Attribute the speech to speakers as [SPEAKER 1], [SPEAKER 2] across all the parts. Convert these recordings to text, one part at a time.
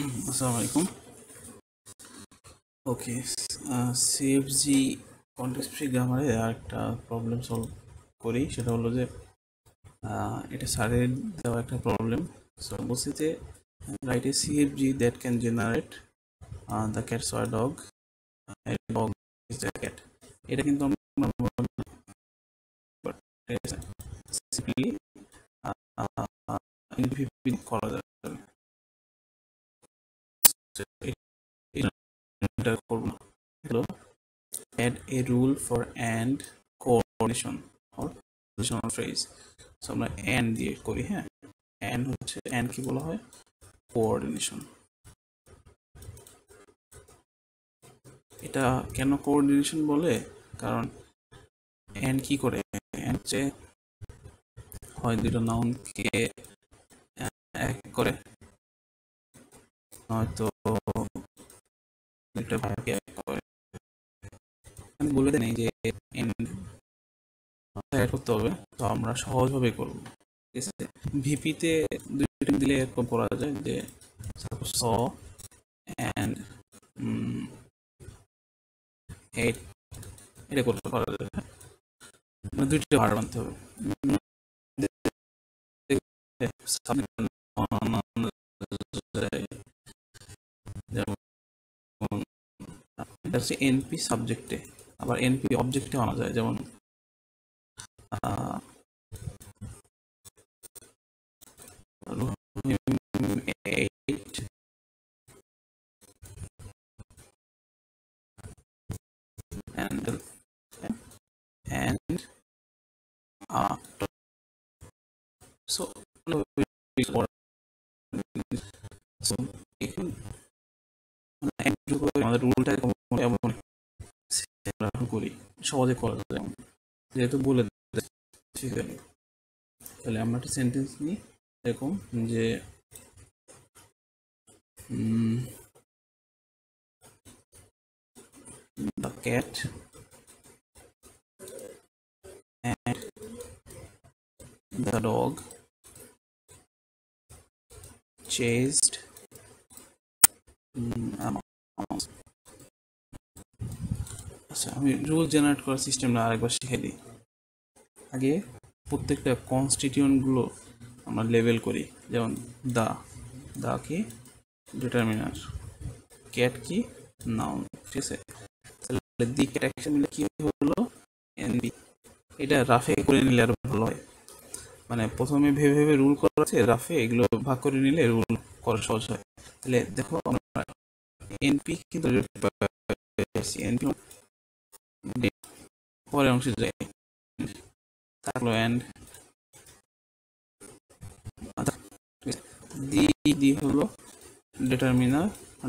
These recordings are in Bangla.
[SPEAKER 1] আসসালামু আলাইকুম। ওকে, সিএফজি কনটেক্সট ফ্রি গ্রামারে আর একটা প্রবলেম সলভ করি। সেটা হলো যে এটা স্যারের দেওয়া একটা প্রবলেম। সো বলছি যে write a সিএফজি that can generate the cat so dog, dog is the cat. এটা কিন্তু আমরা সিম্পলি ইনভিপি করা যাবে। এটা করব না, হলো add a rule for and coordination or conditional phrase. So আমরা and দিয়ে করি। হ্যাঁ, and হচ্ছে and কি বলা হয়, কোঅর্ডিনেশন। এটা কেন কোঅর্ডিনেশন বলে, কারণ and কি করে, and হচ্ছে হয় দুটো নাউনকে এক করে, নয়তো দুটো ভাইকে এক করে। আমি বলে দেন যে and অ্যাড করতে হবে, তো আমরা সহজভাবে করব। ঠিক আছে, ভিপিতে দুইটা দিলে এরকম করা যায় যে সাপোজ স অ্যান্ড এইট, এটা করতে পারা যাবে। মানে দুইটা ভাড়া বানতে হবে। যেমন এটা হচ্ছে এনপি সাবজেক্টে, আবার এনপি অবজেক্টে আনা যায়। যেমন eight and and so so এখন আমাদের রুলটা এমন করি, সহজে করা যায়। যেমন যেহেতু বলে ঠিক আছে, তাহলে আমরা একটা সেন্টেন্স নিই এরকম যে the cat and the dog chased a mouse. আচ্ছা, আমি রুল জেনারেট করার সিস্টেমটা আরেকবার শিখে দিই। আগে প্রত্যেকটা কনস্টিটিউয়েন্টগুলো আমরা লেবেল করি। যেমন দা, দা কি ডিটারমিনার, ক্যাট কি নাউন। ঠিক আছে, তাহলে দি ক্যাট অ্যাকশন মিলে কি হলো, এনবি। এটা রাফে করে নিলে আরো ভালো হয়। মানে প্রথমে ভেবে ভেবে রুল করা আছে, রাফে এগুলো ভাগ করে নিলে রুল করা সহজ হয়। তাহলে দেখো আমরা এনপি কিন্তু এনপি পরের অংশে যাই, থাকলো এন্ড দি, দি হলো ডিটারমিনার,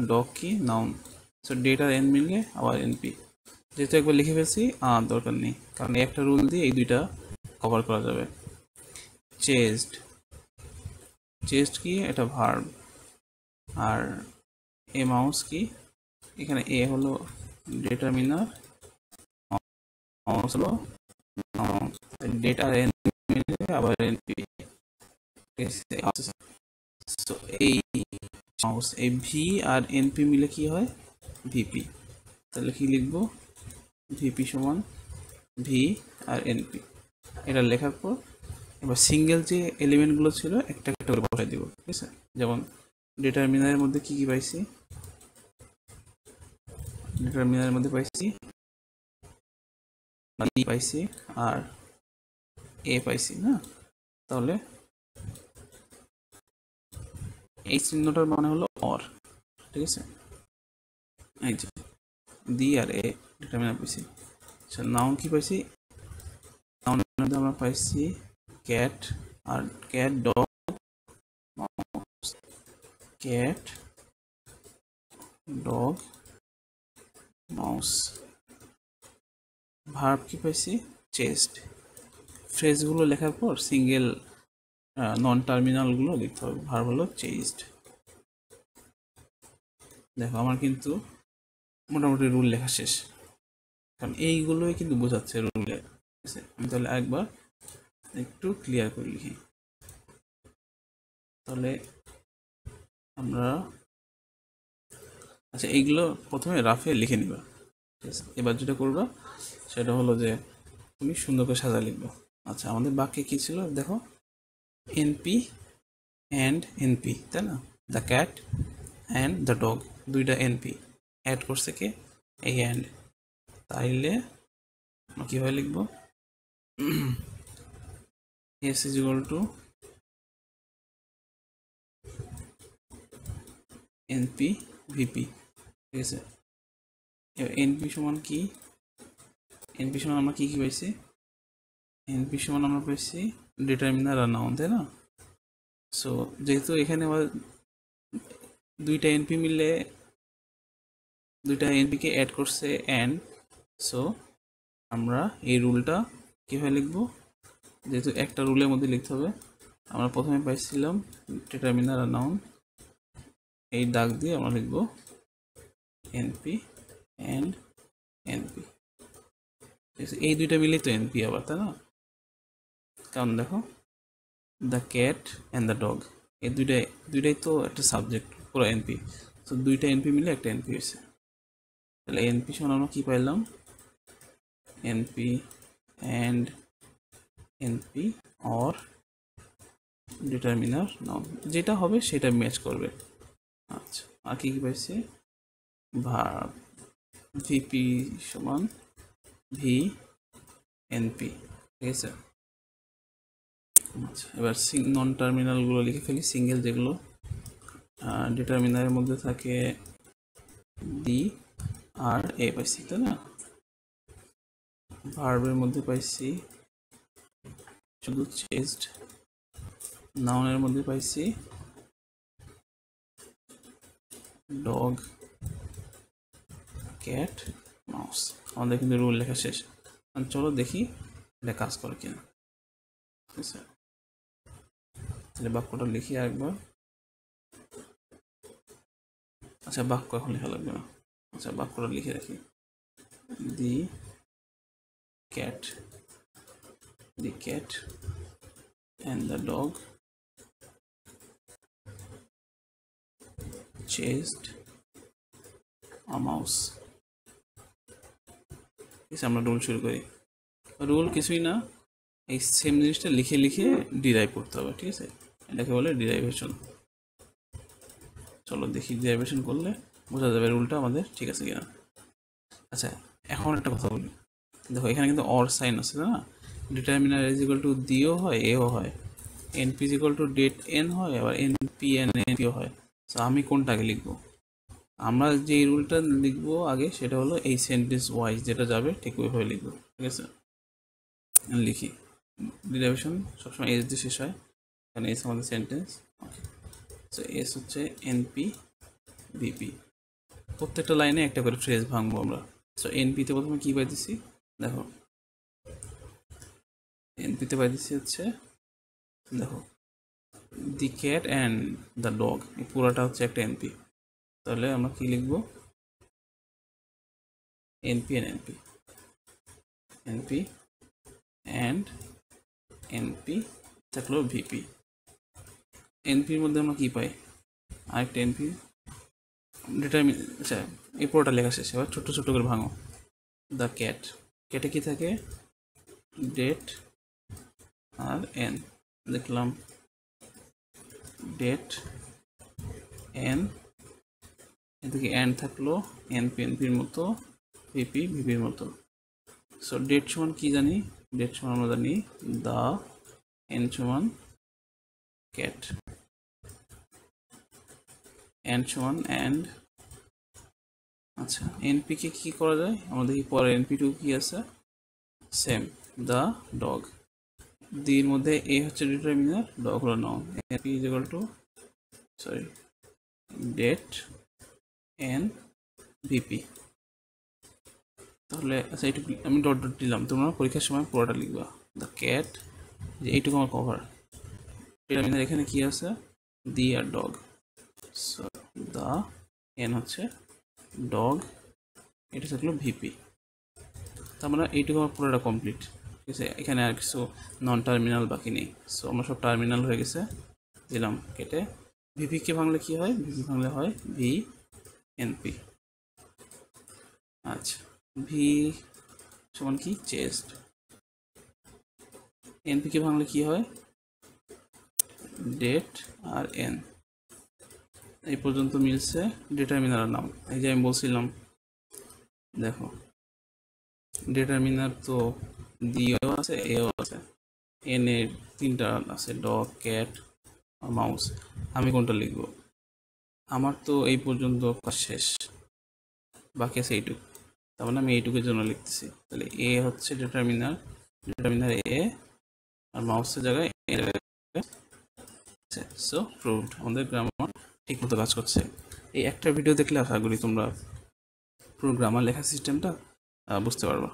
[SPEAKER 1] ডগ কি নাউন। সো ডেটার এন মিললে আবার এনপি। যেহেতু একবার লিখে ফেলছি আর দরকার নেই, কারণ একটা রুল দিয়ে এই দুইটা কভার করা যাবে। চেস্ট, চেস্ট কি, এটা ভার্ব। আর এ মাউস কি, এখানে এ হলো ডিটারমিনার, মাউস হলো ডেটার এন মিলে আবার এনপি। সো এই মাউস এই ভি আর এনপি মিলে কি হয়, ভিপি। তাহলে কি লিখবো, ভিপি সমান ভি আর এনপি। এটা লেখার পর এবার সিঙ্গেল যে এলিমেন্টগুলো ছিল একটা একটা করে বসাই দিব। ঠিক আছে, যেমন ডিটারমিনারের মধ্যে কি কি পাইছি, ডিটারমিনারের মধ্যে পাইছি পাইছি আর এ পাইছি না। তাহলে এই চিহ্নটার মানে হলো অর। ঠিক আছে, এই যে দি আর এ ডিটারমিনার পাইছি। আচ্ছা, নাউন কি পাইছি, নাউনের মধ্যে আমরা পাইছি ক্যাট আর cat, dog, mouse. Cat, dog, mouse. Verb কি পাইছি, চেস্ট। ফ্রেজগুলো লেখার পর সিঙ্গেল নন টার্মিনালগুলো লিখতে হবে। ভার্ব হলো চেস্ট। দেখো আমার কিন্তু মোটামুটি রুল লেখা শেষ, কারণ এইগুলোই কিন্তু বোঝাচ্ছে রুলে। ঠিক আছে, আমি তাহলে একবার একটু ক্লিয়ার করে লিখি। তাহলে আমরা আচ্ছা, এইগুলো প্রথমে রাফে লিখে নিবা, ঠিক আছে? এবার যেটা করবা সেটা হলো যে তুমি সুন্দর করে সাজা লিখবা। আচ্ছা, আমাদের বাক্যে কি ছিল দেখো, এনপি অ্যান্ড এনপি, তাই না? The cat and the dog, দুইটা এনপি, অ্যাড করছে কে? এই অ্যান্ড। তাইলে আমরা কীভাবে লিখবো? S is equal to NP VP, ঠিক আছে? এবার এনপি সমান কি? এনপি সমান আমরা কি পাইছি? এনপি সমান আমরা পাইছি ডিটারমিনার আর নাউন, তাই না? সো যেহেতু এখানে আবার দুইটা এনপি মিলে দুইটা এনপিকে অ্যাড করছে অ্যান্ড, সো আমরা এই রুলটা কীভাবে লিখবো? যেহেতু একটা রুলের মধ্যে লিখতে হবে, আমরা প্রথমে পাইছিলাম ডিটারমিনার আর নাউন, এই দাগ দিয়ে আমরা লিখবো এনপি অ্যান্ড এনপি, ঠিক আছে? এই দুইটা মিলেই তো এনপি আবার, তাই না? কারণ দেখো, the cat and the dog, এই দুইটাই তো একটা সাবজেক্ট, পুরো এনপি। তো দুইটা এনপি মিলে একটা এনপি হয়েছে। তাহলে এনপি সমান আমরা কী পাইলাম? NP and NP or determiner noun, যেটা হবে সেটা ম্যাচ করবে। আচ্ছা, আর কি পাইছি? ভার্ব, ভিপি সমান ভি এনপি, ঠিক আছে? আচ্ছা, এবার নন টার্মিনালগুলো লিখে ফেলি, সিঙ্গেল যেগুলো। ডিটারমিনারের মধ্যে থাকে ডি আর এ পাইছি, তাই না? ভার্বের মধ্যে পাইছি শুধু চেস্ট, নাউনের মধ্যে পাইছি ডগ, ক্যাট, মাউস। আমাদের কিন্তু রুল লেখা শেষ। চলো দেখি এটা কাজ করে কিনা, ঠিক আছে? তাহলে বাক্যটা লিখি আরেকবার। আচ্ছা, বাক্য এখন লেখা লাগবে না। আচ্ছা, বাক্যটা লিখে রাখি। The cat and the dog chased a mouse. আমরা রুল শুরু করি। রুল কিছুই না, এই সেম জিনিসটা লিখে লিখে ডিরাইভ করতে হবে, ঠিক আছে? এটাকে বলে ডিরাইভেশন। চলো দেখি ডিরাইভেশন করলে বোঝা যাবে রুলটা আমাদের ঠিক আছে কিনা। আচ্ছা, এখন একটা কথা বলি, দেখো এখানে কিন্তু অর সাইন আছে, না? ডিটারমিনার ইজ ইকুয়াল টু দিও হয়, এও হয়, NP is equal to det N হয়, আবার এনপি এন এনপিও হয়। তো আমি কোনটাকে লিখবো? আমরা যে রুলটা লিখবো আগে সেটা হলো এই সেন্টেন্স ওয়াইজ যেটা যাবে ঠিক ওইভাবে লিখবো, ঠিক আছে? লিখি, ডিরাইভেশন সবসময় এস দিয়ে শেষ হয়, এখানে এস আমাদের সেন্টেন্স। ওকে, সো এস হচ্ছে এনপি ভিপি, প্রত্যেকটা লাইনে একটা করে ফ্রেজ ভাঙবো আমরা। সো এনপিতে প্রথমে কী পাইতেছি দেখো, এনপিতে পাইতেছি হচ্ছে দেখো the cat and the dog, এই পুরোটা হচ্ছে একটা এনপি। তাহলে আমরা কি লিখবো? NP and NP, NP and NP থাকলো ভিপি। এনপির মধ্যে আমরা কি পাই? আরেকটা এনপি ডিটারমিন। আচ্ছা, এই পুরোটা লেখা শেষ, এবার ছোট্ট ছোট্ট করে ভাঙো। দ্য ক্যাট, ক্যাটে কি থাকে? ডেট আর এন, দেখলাম ডেট এন, এদিকে এন থাকলো এনপি এনপির মতো, ভিপি ভিপির মতো। সো ডেট সমান কি জানি? ডেট সমান আমরা জানি দ্য, এন সমান ক্যাট, এন সমান অ্যান্ড। আচ্ছা, এনপিকে কি করা যায় আমরা দেখি পরে, এনপি টু কি আছে? Same, the dog. দির মধ্যে এ হচ্ছে ডিটারমিনার, ডগ হলো noun. NP is equal to sorry det N VP. তাহলে আচ্ছা, এইটুকু আমি ডট ডট দিলাম, তোমরা পরীক্ষার সময় পুরোটা লিখবা। দ্য ক্যাট, যে এইটুকু আমার কভার। ডিটারমিনার এখানে কি আছে? দি আর ডগ। সো দ্য, এন হচ্ছে ডগ, এটা থাকলো ভিপি। তার মানে এইটুকু আমার পুরোটা কমপ্লিট, ঠিক আছে? এখানে আর কিছু নন টার্মিনাল বাকি নেই। সো আমার সব টার্মিনাল হয়ে গেছে, দিলাম কেটে। ভিপিকে ভাঙলে কি হয়? ভিপি ভাঙলে হয় ভি এনপি। আচ্ছা, ভি সমান কি চেস্ট, এনপিকে ভাঙলে কি হয়, ডেট আর এন। এই পর্যন্ত মিলছে ডিটারমিনারের নাম। এই যে আমি বলছিলাম, দেখো ডিটারমিনার তো দিও আছে, এও আছে, এন এর তিনটা আছে, ডগ, ক্যাট আর মাউস। আমি কোনটা লিখবো? আমার তো এই পর্যন্ত কাজ শেষ, বাকি আছে এইটুকু। তার মানে আমি এইটুকুর জন্য লিখতেছি। তাহলে এ হচ্ছে ডিটারমিনার, ডিটারমিনার এ, আর মাউসের জায়গায় এ। সো প্রুভড, আমাদের গ্রামার ঠিক মতো কাজ করছে। এই একটা ভিডিও দেখলে আশা করি তোমরা পুরো গ্রামার লেখা সিস্টেমটা বুঝতে পারবা।